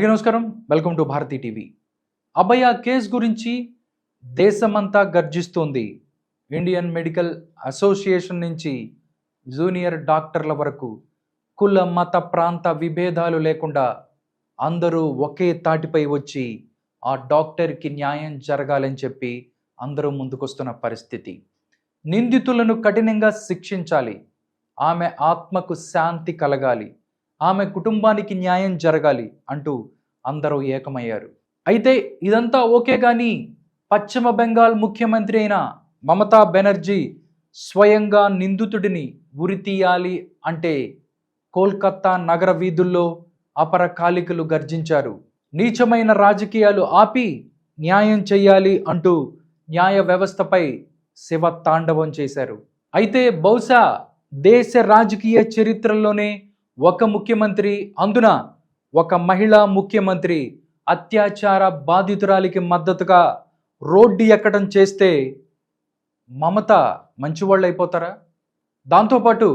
అందరికీ నమస్కారం. Welcome to Bharati TV. Abhaya case గురించి దేశమంతా గర్జిస్తోంది. ఇండియన్ మెడికల్ అసోసియేషన్ నుంచి జూనియర్ డాక్టర్ల వరకు కుల మత ప్రాంత విభేదాలు లేకుండా అందరూ ఒకే తాటిపై వచ్చి ఆ డాక్టర్కి న్యాయం జరగాలని చెప్పి అందరూ ముందుకొస్తున్న పరిస్థితి. నిందితులను కఠినంగా శిక్షించాలి, ఆమె ఆత్మకు శాంతి కలగాలి, ఆమె కుటుంబానికి న్యాయం జరగాలి అంటూ అందరూ ఏకమయ్యారు. అయితే ఇదంతా ఓకే కానీ పశ్చిమ బెంగాల్ ముఖ్యమంత్రి అయిన మమతా బెనర్జీ స్వయంగా నిందితుడిని ఉరితీయాలి అంటే కోల్కతా నగర వీధుల్లో అపరకాలికలు గర్జించారు. నీచమైన రాజకీయాలు ఆపి న్యాయం చెయ్యాలి అంటూ న్యాయ వ్యవస్థపై శివ తాండవం చేశారు. అయితే బహుశా దేశ రాజకీయ చరిత్రలోనే ఒక ముఖ్యమంత్రి, అందున ఒక మహిళా ముఖ్యమంత్రి అత్యాచార బాధితురాలికి మద్దతుగా రోడ్డు ఎక్కడం చేస్తే మమత మంచివాళ్ళు అయిపోతారా? దాంతోపాటు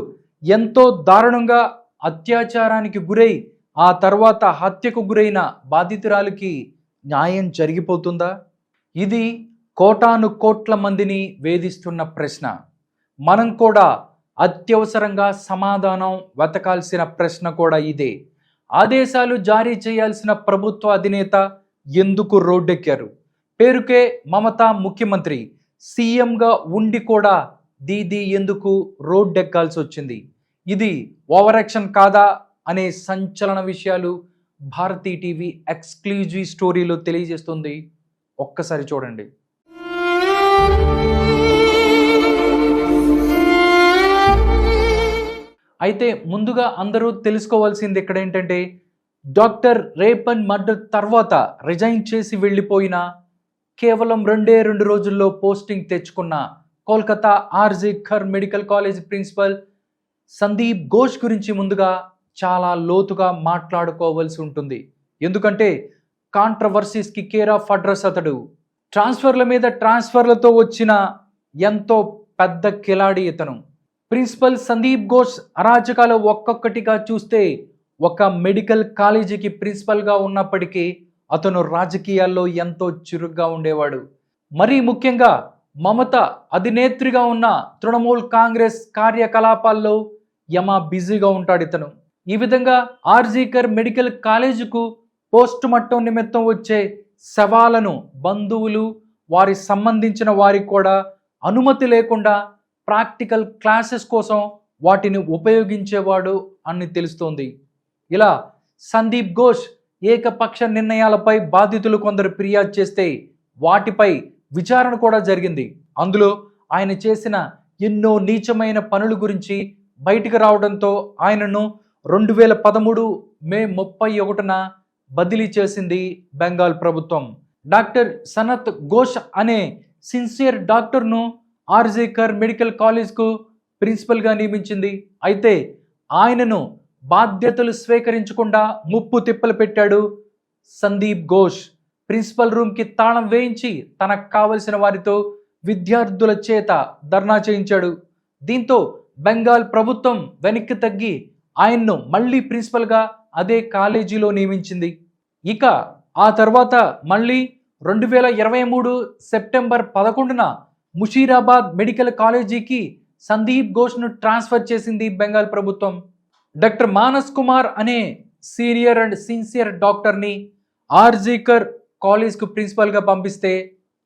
ఎంతో దారుణంగా అత్యాచారానికి గురై ఆ తర్వాత హత్యకు గురైన బాధితురాలికి న్యాయం జరిగిపోతుందా? ఇది కోటాను కోట్ల మందిని వేధిస్తున్న ప్రశ్న. మనం కూడా అత్యవసరంగా సమాధానం వెతకాల్సిన ప్రశ్న కూడా ఇదే. ఆదేశాలు జారీ చేయాల్సిన ప్రభుత్వ అధినేత ఎందుకు రోడ్డెక్కారు? పేరుకే మమతా ముఖ్యమంత్రి, సీఎంగా ఉండి కూడా దీదీ ఎందుకు రోడ్డెక్కాల్సి వచ్చింది? ఇది ఓవర్ యాక్షన్ కాదా అనే సంచలన విషయాలు భారతీ టీవీ ఎక్స్క్లూజివ్ స్టోరీలో తెలియజేస్తుంది. ఒక్కసారి చూడండి. అయితే ముందుగా అందరూ తెలుసుకోవాల్సింది ఇక్కడ ఏంటంటే, డాక్టర్ రేప్ అండ్ మర్డర్ తర్వాత రిజైన్ చేసి వెళ్ళిపోయిన, కేవలం 2 రోజుల్లో పోస్టింగ్ తెచ్చుకున్న Kolkata RG Kar medical college principal Sandip Ghosh గురించి ముందుగా చాలా లోతుగా మాట్లాడుకోవాల్సి ఉంటుంది. ఎందుకంటే కాంట్రవర్సీస్కి కేర్ ఆఫ్ అడ్రస్ అతడు. ట్రాన్స్ఫర్ల మీద ట్రాన్స్ఫర్లతో వచ్చిన ఎంతో పెద్ద కిలాడి ఇతను. ప్రిన్సిపల్ సందీప్ ఘోష్ అరాచకాలు ఒక్కొక్కటిగా చూస్తే ఒక మెడికల్ కాలేజీకి ప్రిన్సిపల్గా ఉన్నప్పటికీ అతను రాజకీయాల్లో ఎంతో చురుగ్గా ఉండేవాడు. మరీ ముఖ్యంగా మమత అధినేత్రిగా ఉన్న తృణమూల్ కాంగ్రెస్ కార్యకలాపాల్లో యమా బిజీగా ఉంటాడు ఇతను. ఈ విధంగా ఆర్జీకర్ మెడికల్ కాలేజీకు పోస్ట్ మార్టం నిమిత్తం వచ్చే శవాలను బంధువులు, వారి సంబంధించిన వారికి కూడా అనుమతి లేకుండా ప్రాక్టికల్ క్లాసెస్ కోసం వాటిని ఉపయోగించేవాడు అని తెలుస్తోంది. ఇలా సందీప్ ఘోష్ ఏకపక్ష నిర్ణయాలపై బాధితులు కొందరు ఫిర్యాదు చేస్తే వాటిపై విచారణ కూడా జరిగింది. అందులో ఆయన చేసిన ఎన్నో నీచమైన పనుల గురించి బయటికి రావడంతో ఆయనను 2013 మే 31న బదిలీ చేసింది బెంగాల్ ప్రభుత్వం. డాక్టర్ సనత్ ఘోష్ అనే సిన్సియర్ డాక్టర్ను ఆర్జీకర్ మెడికల్ కాలేజ్కు ప్రిన్సిపల్గా నియమించింది. అయితే ఆయనను బాధ్యతలు స్వీకరించకుండా ముప్పు తిప్పలు పెట్టాడు సందీప్ ఘోష్. ప్రిన్సిపల్ రూమ్కి తాళం వేయించి తనకు కావలసిన వారితో విద్యార్థుల చేత ధర్నా చేయించాడు. దీంతో బెంగాల్ ప్రభుత్వం వెనక్కి తగ్గి ఆయన్ను మళ్ళీ ప్రిన్సిపల్గా అదే కాలేజీలో నియమించింది. ఇక ఆ తర్వాత మళ్ళీ 2023 సెప్టెంబర్ 11న ముషీరాబాద్ మెడికల్ కాలేజీకి సందీప్ ఘోష్ను ట్రాన్స్ఫర్ చేసింది బెంగాల్ ప్రభుత్వం. డాక్టర్ మానస్ కుమార్ అనే సీనియర్ అండ్ సిన్సియర్ డాక్టర్ని ఆర్జీకర్ కాలేజ్కు ప్రిన్సిపల్గా పంపిస్తే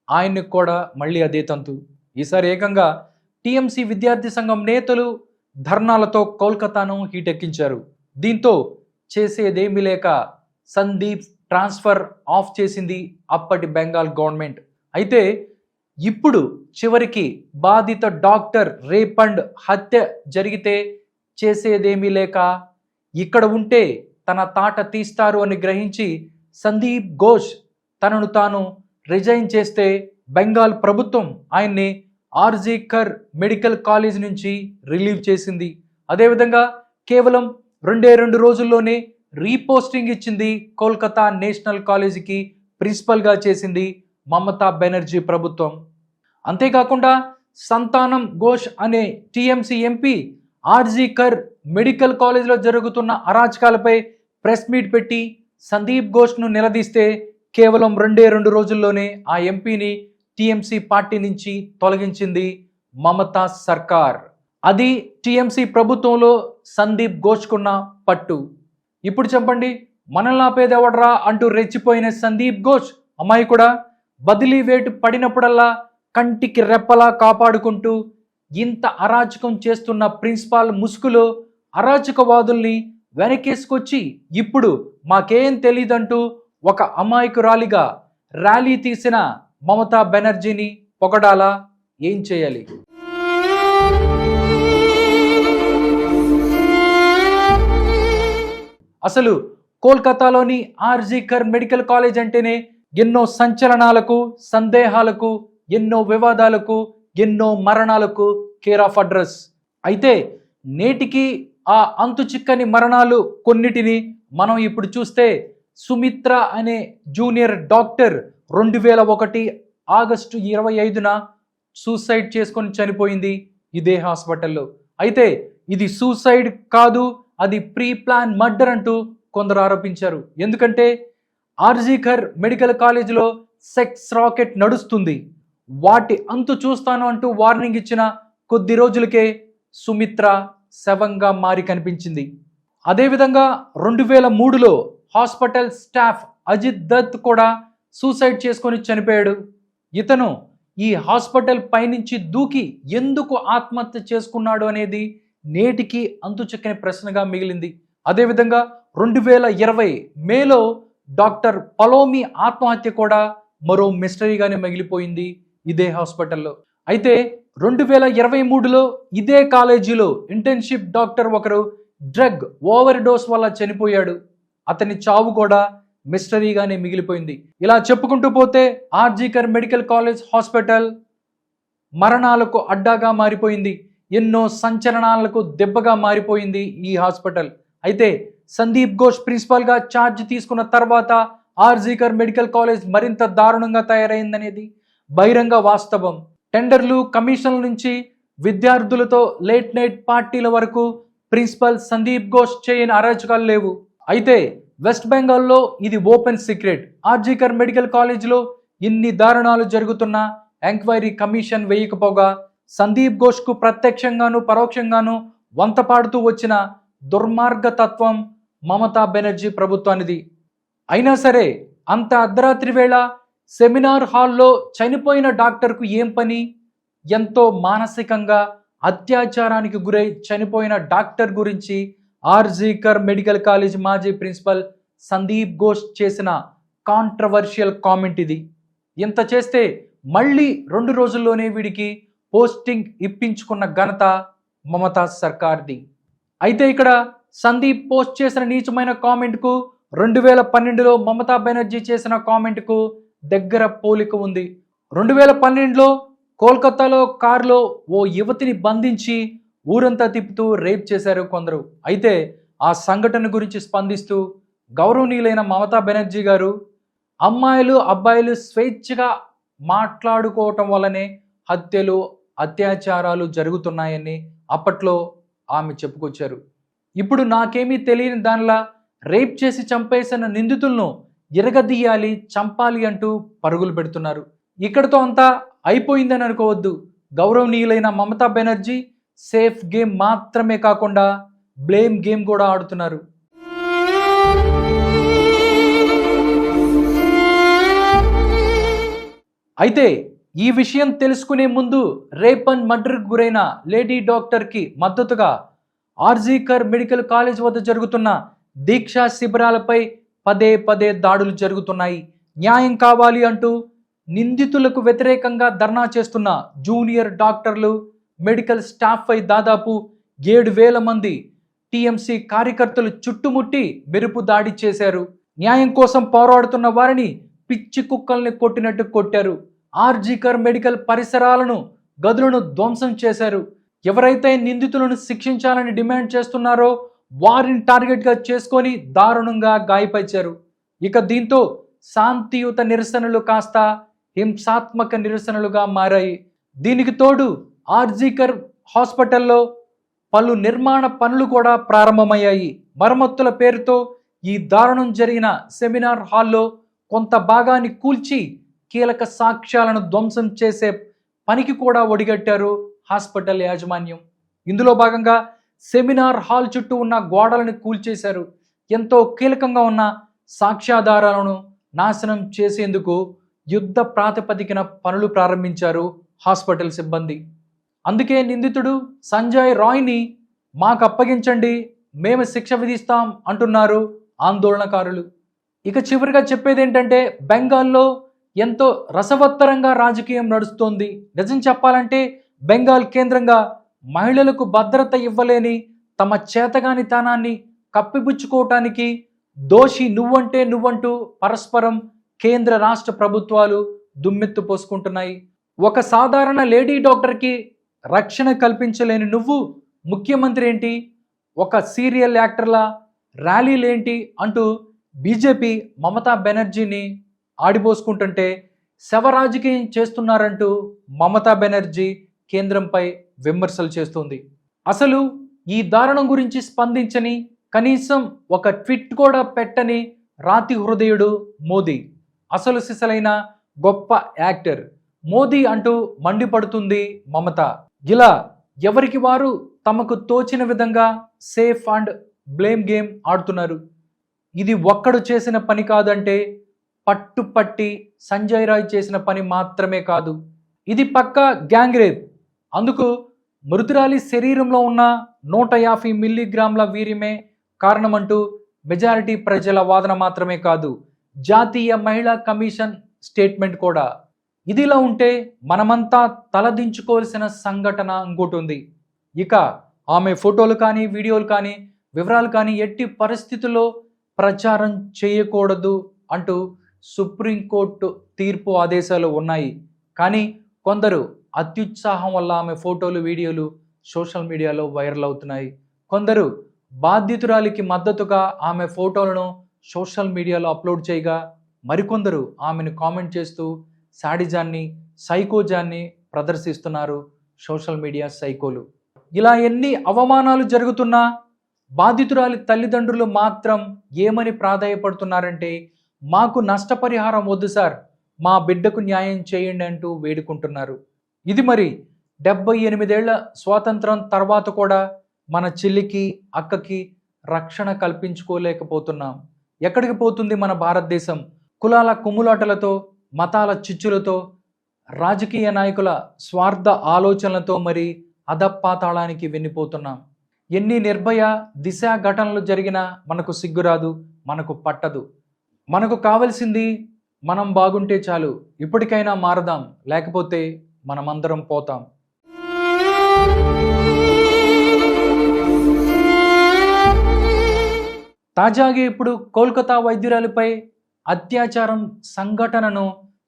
ఆయన్ని కూడా మళ్ళీ అదే తంతు. ఈసారి ఏకంగా టీఎంసీ విద్యార్థి సంఘం నేతలు ధర్నాలతో కోల్కతాను హీటెక్కించారు. దీంతో చేసేదేమీ లేక సందీప్ ట్రాన్స్ఫర్ ఆఫ్ చేసింది అప్పటి బెంగాల్ గవర్నమెంట్. అయితే ఇప్పుడు చివరికి బాధిత డాక్టర్ రేప్ అండ్ హత్య జరిగితే చేసేదేమీ లేక ఇక్కడ ఉంటే తన తాట తీస్తారు అని గ్రహించి సందీప్ ఘోష్ తనను తాను రిజైన్ చేస్తే బెంగాల్ ప్రభుత్వం ఆయన్ని ఆర్జీకర్ మెడికల్ కాలేజ్ నుంచి రిలీవ్ చేసింది. అదేవిధంగా కేవలం 2 రోజుల్లోనే రీపోస్టింగ్ ఇచ్చింది. కోల్కతా నేషనల్ కాలేజీకి ప్రిన్సిపల్గా చేసింది మమతా బెనర్జీ ప్రభుత్వం. అంతేకాకుండా సంతానం ఘోష్ అనే టీఎంసీ ఎంపీ ఆర్జీకర్ మెడికల్ కాలేజ్లో జరుగుతున్న అరాచకాలపై ప్రెస్ మీట్ పెట్టి సందీప్ ఘోష్ను నిలదీస్తే కేవలం 2 రోజుల్లోనే ఆ ఎంపీని టీఎంసీ పార్టీ నుంచి తొలగించింది మమతా సర్కార్. అది టీఎంసీ ప్రభుత్వంలో సందీప్ ఘోష్కున్న పట్టు. ఇప్పుడు చెప్పండి, మనల్ని ఆపేదెవడ్రా అంటూ రెచ్చిపోయిన సందీప్ ఘోష్ అమాయకుడా? బదిలీ వేటు పడినప్పుడల్లా కంటికి రెప్పలా కాపాడుకుంటూ ఇంత అరాచకం చేస్తున్న ప్రిన్సిపాల్ ముసుగులో అరాచకవాదుల్ని వెనకేసుకొచ్చి ఇప్పుడు మాకేం తెలీదంటూ ఒక అమాయకురాలిగా ర్యాలీ తీసిన మమతా బెనర్జీని పొగడాలా? ఏం చేయాలి? అసలు కోల్కతాలోని ఆర్జీకర్ మెడికల్ కాలేజ్ అంటేనే ఎన్నో సంచలనాలకు, సందేహాలకు, ఎన్నో వివాదాలకు, ఎన్నో మరణాలకు కేర్ ఆఫ్ అడ్రస్. అయితే నేటికి ఆ అంతు చిక్కని మరణాలు కొన్నిటిని మనం ఇప్పుడు చూస్తే, సుమిత్ర అనే జూనియర్ డాక్టర్ 2001 ఆగస్టు 25న సూసైడ్ చేసుకొని చనిపోయింది ఇదే హాస్పిటల్లో. అయితే ఇది సూసైడ్ కాదు, అది ప్రీ ప్లాన్ మర్డర్ అంటూ కొందరు ఆరోపించారు. ఎందుకంటే ఆర్జీకర్ మెడికల్ కాలేజీలో సెక్స్ రాకెట్ నడుస్తుంది, వాటి అంతు చూస్తాను అంటూ వార్నింగ్ ఇచ్చిన కొద్ది రోజులకే సుమిత్ర శవంగా మారి కనిపించింది. అదేవిధంగా 2003లో హాస్పిటల్ స్టాఫ్ అజిత్ దత్ కూడా సూసైడ్ చేసుకొని చనిపోయాడు. ఇతను ఈ హాస్పిటల్ పైనుంచి దూకి ఎందుకు ఆత్మహత్య చేసుకున్నాడు అనేది నేటికి అంతుచిక్కని ప్రశ్నగా మిగిలింది. అదేవిధంగా 2020 మేలో డాక్టర్ పలోమి ఆత్మహత్య కూడా మరో మిస్టరీగానే మిగిలిపోయింది ఇదే హాస్పిటల్లో. అయితే 2023లో ఇదే కాలేజీలో ఇంటర్న్షిప్ డాక్టర్ ఒకరు డ్రగ్ ఓవర్ డోస్ వల్ల చనిపోయాడు. అతని చావు కూడా మిస్టరీగానే మిగిలిపోయింది. ఇలా చెప్పుకుంటూ పోతే ఆర్జీకర్ మెడికల్ కాలేజ్ హాస్పిటల్ మరణాలకు అడ్డాగా మారిపోయింది, ఎన్నో సంచలనాలకు దెబ్బగా మారిపోయింది ఈ హాస్పిటల్. అయితే సందీప్ ఘోష్ ప్రిన్సిపల్గా ఛార్జ్ తీసుకున్న తర్వాత ఆర్జీకర్ మెడికల్ కాలేజ్ మరింత దారుణంగా తయారైందనేది బహిరంగ వాస్తవం. టెండర్లు, కమిషన్ల నుంచి విద్యార్థులతో లేట్ నైట్ పార్టీల వరకు ప్రిన్సిపల్ సందీప్ ఘోష్ చేయని అరాచకాలు లేవు. అయితే వెస్ట్ బెంగాల్లో ఇది ఓపెన్ సీక్రెట్. ఆర్జీకర్ మెడికల్ కాలేజ్లో ఇన్ని దారుణాలు జరుగుతున్నా ఎంక్వైరీ కమిషన్ వేయకపోగా సందీప్ ఘోష్కు ప్రత్యక్షంగాను పరోక్షంగాను వంతపాడుతూ వచ్చిన దుర్మార్గ తత్వం మమతా బెనర్జీ ప్రభుత్వానిది. అయినా సరే అంత అర్ధరాత్రి వేళ సెమినార్ హాల్లో చనిపోయిన డాక్టర్కు ఏం పని? ఎంతో మానసికంగా అత్యాచారానికి గురై చనిపోయిన డాక్టర్ గురించి ఆర్జీకర్ మెడికల్ కాలేజ్ మాజీ ప్రిన్సిపల్ సందీప్ ఘోష్ చేసిన కాంట్రవర్షియల్ కామెంట్ ఇది. ఇంత చేస్తే మళ్ళీ 2 రోజుల్లోనే వీడికి పోస్టింగ్ ఇప్పించుకున్న ఘనత మమతా సర్కార్ది. అయితే ఇక్కడ సందీప్ పోస్ట్ చేసిన నీచమైన కామెంట్కు 2012లో మమతా బెనర్జీ చేసిన కామెంట్కు దగ్గర పోలిక ఉంది. 2012లో కోల్కతాలో కారులో ఓ యువతిని బంధించి ఊరంతా తిప్పుతూ రేప్ చేశారు కొందరు. అయితే ఆ సంఘటన గురించి స్పందిస్తూ గౌరవనీయులైన మమతా బెనర్జీ గారు, అమ్మాయిలు అబ్బాయిలు స్వేచ్ఛగా మాట్లాడుకోవటం వల్లనే హత్యలు, అత్యాచారాలు జరుగుతున్నాయని అప్పట్లో ఆమె చెప్పుకొచ్చారు. ఇప్పుడు నాకేమీ తెలియని దానిలా రేప్ చేసి చంపేసిన నిందితులను ఎరగదీయాలి, చంపాలి అంటూ పరుగులు పెడుతున్నారు. ఇక్కడతో అంతా అయిపోయిందని అనుకోవద్దు. గౌరవనీయులైన మమతా బెనర్జీ సేఫ్ గేమ్ మాత్రమే కాకుండా బ్లేమ్ గేమ్ కూడా ఆడుతున్నారు. అయితే ఈ విషయం తెలుసుకునే ముందు రేప్ అండ్ మర్డర్కి గురైన లేడీ డాక్టర్కి మద్దతుగా ఆర్జీకర్ మెడికల్ కాలేజ్ వద్ద జరుగుతున్న దీక్షా శిబిరాలపై పదే దాడులు జరుగుతున్నాయి. న్యాయం కావాలి అంటూ నిందితులకు వ్యతిరేకంగా ధర్నా చేస్తున్న జూనియర్ డాక్టర్లు, మెడికల్ స్టాఫ్ పై దాదాపు 7,000 మంది టీఎంసీ కార్యకర్తలు చుట్టుముట్టి మెరుపు దాడి చేశారు. న్యాయం కోసం పోరాడుతున్న వారిని పిచ్చి కుక్కల్ని కొట్టినట్టు కొట్టారు. ఆర్జీకర్ మెడికల్ పరిసరాలను, గదులను ధ్వంసం చేశారు. ఎవరైతే నిందితులను శిక్షించాలని డిమాండ్ చేస్తున్నారో వారిని టార్గెట్గా చేసుకొని దారుణంగా గాయపరిచారు. ఇక దీంతో శాంతియుత నిరసనలు కాస్త హింసాత్మక నిరసనలుగా మారాయి. దీనికి తోడు ఆర్జీకర్ హాస్పిటల్లో పలు నిర్మాణ పనులు కూడా ప్రారంభమయ్యాయి. మరమ్మతుల పేరుతో ఈ దారుణం జరిగిన సెమినార్ హాల్లో కొంత భాగాన్ని కూల్చి కీలక సాక్ష్యాలను ధ్వంసం చేసే పనికి కూడా ఒడిగట్టారు హాస్పిటల్ యాజమాన్యం. ఇందులో భాగంగా సెమినార్ హాల్ చుట్టూ ఉన్న గోడలను కూల్చేశారు. ఎంతో కీలకంగా ఉన్న సాక్ష్యాధారాలను నాశనం చేసేందుకు యుద్ధ ప్రాతిపదికన పనులు ప్రారంభించారు హాస్పిటల్ సిబ్బంది. అందుకే నిందితుడు సంజయ్ రాయ్ని మాకు అప్పగించండి, మేము శిక్ష విధిస్తాం అంటున్నారు ఆందోళనకారులు. ఇక చివరిగా చెప్పేది ఏంటంటే, బెంగాల్లో ఎంతో రసవత్తరంగా రాజకీయం నడుస్తోంది. నిజం చెప్పాలంటే బెంగాల్ కేంద్రంగా మహిళలకు భద్రత ఇవ్వలేని తమ చేతగానితనాన్ని కప్పిపుచ్చుకోవటానికి దోషి నువ్వంటే నువ్వంటూ పరస్పరం కేంద్ర రాష్ట్ర ప్రభుత్వాలు దుమ్మెత్తు పోసుకుంటున్నాయి. ఒక సాధారణ లేడీ డాక్టర్కి రక్షణ కల్పించలేని నువ్వు ముఖ్యమంత్రి ఏంటి, ఒక సీరియల్ యాక్టర్లా ర్యాలీలేంటి అంటూ బీజేపీ మమతా బెనర్జీని ఆడిపోసుకుంటుంటే శవ రాజకీయం చేస్తున్నారంటూ మమతా బెనర్జీ కేంద్రంపై విమర్శలు చేస్తుంది. అసలు ఈ దారుణం గురించి స్పందించని, కనీసం ఒక ట్వీట్ కూడా పెట్టని రాతి హృదయుడు మోదీ. అసలు సిసలైన గొప్ప యాక్టర్ మోదీ అంటూ మండిపడుతుంది మమత. ఇలా ఎవరికి వారు తమకు తోచిన విధంగా సేఫ్ అండ్ బ్లేమ్ గేమ్ ఆడుతున్నారు. ఇది ఒక్కడు చేసిన పని కాదంటే పట్టుపట్టి సంజయ్ రాయ్ చేసిన పని మాత్రమే కాదు, ఇది పక్కా గ్యాంగ్ రేప్. అందుకు మృతురాలి శరీరంలో ఉన్న 150 మిల్లీగ్రాముల వీర్యమే కారణమంటూ మెజారిటీ ప్రజల వాదన మాత్రమే కాదు, జాతీయ మహిళా కమిషన్ స్టేట్మెంట్ కూడా. ఇదిలా ఉంటే మనమంతా తలదించుకోవాల్సిన సంఘటన ఇంకోటి ఉంది. ఇక ఆమె ఫోటోలు కానీ, వీడియోలు కానీ, వివరాలు కానీ ఎట్టి పరిస్థితుల్లో ప్రచారం చేయకూడదు అంటూ సుప్రీంకోర్టు తీర్పు ఆదేశాలు ఉన్నాయి. కానీ కొందరు అత్యుత్సాహం వల్ల ఆమె ఫోటోలు, వీడియోలు సోషల్ మీడియాలో వైరల్ అవుతున్నాయి. కొందరు బాధితురాలికి మద్దతుగా ఆమె ఫోటోలను సోషల్ మీడియాలో అప్లోడ్ చేయగా, మరికొందరు ఆమెను కామెంట్ చేస్తూ సాడిజాన్ని, సైకోజాన్ని ప్రదర్శిస్తున్నారు సోషల్ మీడియా సైకోలు. ఇలా ఎన్ని అవమానాలు జరుగుతున్నా బాధితురాలి తల్లిదండ్రులు మాత్రం ఏమని ప్రాధాయపడుతున్నారంటే, మాకు నష్టపరిహారం వద్దు సార్, మా బిడ్డకు న్యాయం చేయండి అంటూ వేడుకుంటున్నారు. ఇది మరి 78 ఏళ్ల స్వాతంత్రం తర్వాత కూడా మన చెల్లికి, అక్కకి రక్షణ కల్పించుకోలేకపోతున్నాం. ఎక్కడికి పోతుంది మన భారతదేశం? కులాల కుమ్ములాటలతో, మతాల చిచ్చులతో, రాజకీయ నాయకుల స్వార్థ ఆలోచనలతో మరి అధపాతాళానికి వెన్నిపోతున్నాం. ఎన్ని నిర్భయ, దిశ ఘటనలు జరిగినా మనకు సిగ్గురాదు, మనకు పట్టదు. మనకు కావలసింది మనం బాగుంటే చాలు. ఇప్పటికైనా మారదాం, లేకపోతే మనమందరం పోతాం. తాజాగా ఇప్పుడు కోల్కతా వైద్యురాలిపై అత్యాచారం సంఘటనను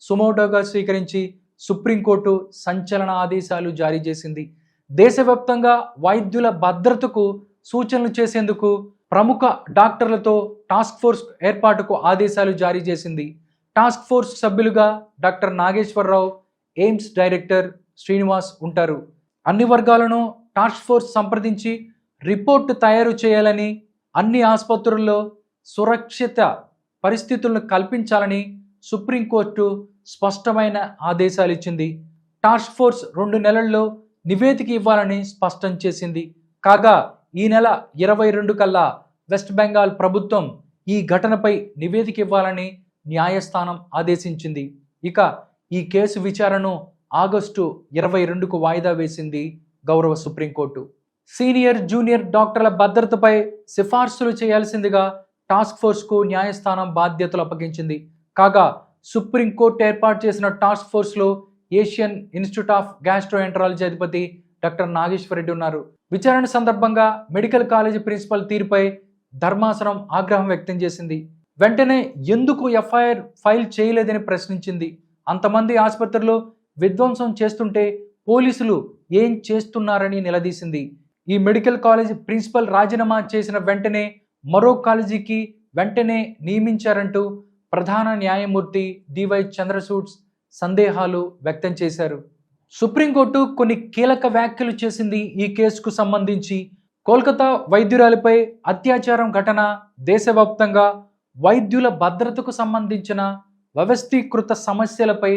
సుమోటోగా స్వీకరించి సుప్రీంకోర్టు సంచలన ఆదేశాలు జారీ చేసింది. దేశవ్యాప్తంగా వైద్యుల భద్రతకు సూచనలు చేసేందుకు ప్రముఖ డాక్టర్లతో టాస్క్ ఫోర్స్ ఏర్పాటుకు ఆదేశాలు జారీ చేసింది. టాస్క్ ఫోర్స్ సభ్యులుగా doctor Nageswara Rao, AIIMS director Srinivas ఉంటారు. అన్ని వర్గాలను టాస్క్ ఫోర్స్ సంప్రదించి రిపోర్టు తయారు చేయాలని, అన్ని ఆసుపత్రుల్లో సురక్షిత పరిస్థితులను కల్పించాలని సుప్రీంకోర్టు స్పష్టమైన ఆదేశాలు ఇచ్చింది. టాస్క్ ఫోర్స్ 2 నెలల్లో నివేదిక ఇవ్వాలని స్పష్టం చేసింది. కాగా ఈ నెల 22 కల్లా వెస్ట్ బెంగాల్ ప్రభుత్వం ఈ ఘటనపై నివేదిక ఇవ్వాలని న్యాయస్థానం ఆదేశించింది. ఇక ఈ కేసు విచారణను ఆగస్టు 22కు వాయిదా వేసింది గౌరవ సుప్రీంకోర్టు. సీనియర్, జూనియర్ డాక్టర్ల భద్రతపై సిఫార్సులు చేయాల్సిందిగా టాస్క్ ఫోర్స్కు న్యాయస్థానం బాధ్యతలు అప్పగించింది. కాగా సుప్రీంకోర్టు ఏర్పాటు చేసిన టాస్క్ ఫోర్స్లో ఏషియన్ ఇన్స్టిట్యూట్ ఆఫ్ గ్యాస్ట్రోఎంటరాలజీ అధిపతి డాక్టర్ నాగేశ్వర్ రెడ్డి ఉన్నారు. విచారణ సందర్భంగా మెడికల్ కాలేజీ ప్రిన్సిపల్ తీరుపై ధర్మాసనం ఆగ్రహం వ్యక్తం చేసింది. వెంటనే ఎందుకు ఎఫ్ఐఆర్ ఫైల్ చేయలేదని ప్రశ్నించింది. అంతమంది ఆసుపత్రిలో విధ్వంసం చేస్తుంటే పోలీసులు ఏం చేస్తున్నారని నిలదీసింది. ఈ మెడికల్ కాలేజీ ప్రిన్సిపల్ రాజీనామా చేసిన వెంటనే మరో కాలేజీకి వెంటనే నియమించారంటూ ప్రధాన న్యాయమూర్తి డివై చంద్రచూడ్ సందేహాలు వ్యక్తం చేశారు. సుప్రీంకోర్టు కొన్ని కీలక వ్యాఖ్యలు చేసింది. ఈ కేసుకు సంబంధించి కోల్కతా వైద్యురాలిపై అత్యాచారం ఘటన దేశవ్యాప్తంగా వైద్యుల భద్రతకు సంబంధించిన వ్యవస్థీకృత సమస్యలపై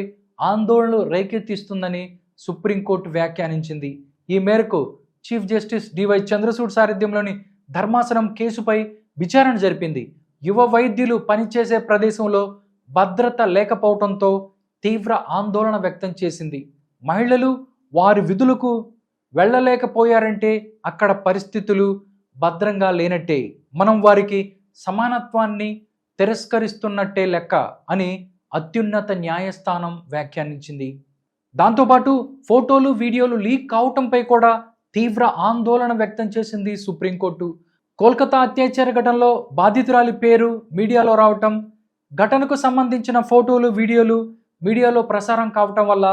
ఆందోళనలు రేకెత్తిస్తుందని సుప్రీంకోర్టు వ్యాఖ్యానించింది. ఈ మేరకు చీఫ్ జస్టిస్ డివై చంద్రచూడ్ సారథ్యంలోని ధర్మాసనం కేసుపై విచారణ జరిపింది. యువ వైద్యులు పనిచేసే ప్రదేశంలో భద్రత లేకపోవడంతో తీవ్ర ఆందోళన వ్యక్తం చేసింది. మహిళలు వారి విధులకు వెళ్ళలేకపోయారంటే అక్కడ పరిస్థితులు భద్రంగా లేనట్టే, మనం వారికి సమానత్వాన్ని తిరస్కరిస్తున్నట్టే లెక్క అని అత్యున్నత న్యాయస్థానం వ్యాఖ్యానించింది. దాంతోపాటు ఫోటోలు వీడియోలు లీక్ కావటంపై కూడా తీవ్ర ఆందోళన వ్యక్తం చేసింది సుప్రీంకోర్టు. కోల్కతా అత్యాచార ఘటనలో బాధితురాలి పేరు మీడియాలో రావటం, ఘటనకు సంబంధించిన ఫోటోలు వీడియోలు మీడియాలో ప్రసారం కావటం వల్ల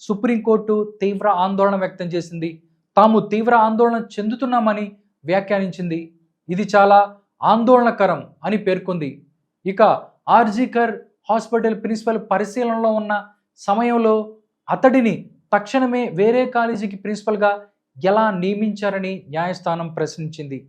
సుప్రీంకోర్టు తీవ్ర ఆందోళన వ్యక్తం చేసింది. తాము తీవ్ర ఆందోళన చెందుతున్నామని వ్యాఖ్యానించింది. ఇది చాలా ఆందోళనకరం అని పేర్కొంది. ఇక ఆర్జీకర్ హాస్పిటల్ ప్రిన్సిపల్ పరిశీలనలో ఉన్న సమయంలో అతడిని తక్షణమే వేరే కాలేజీకి ప్రిన్సిపల్గా ఎలా నియమించారని న్యాయస్థానం ప్రశ్నించింది.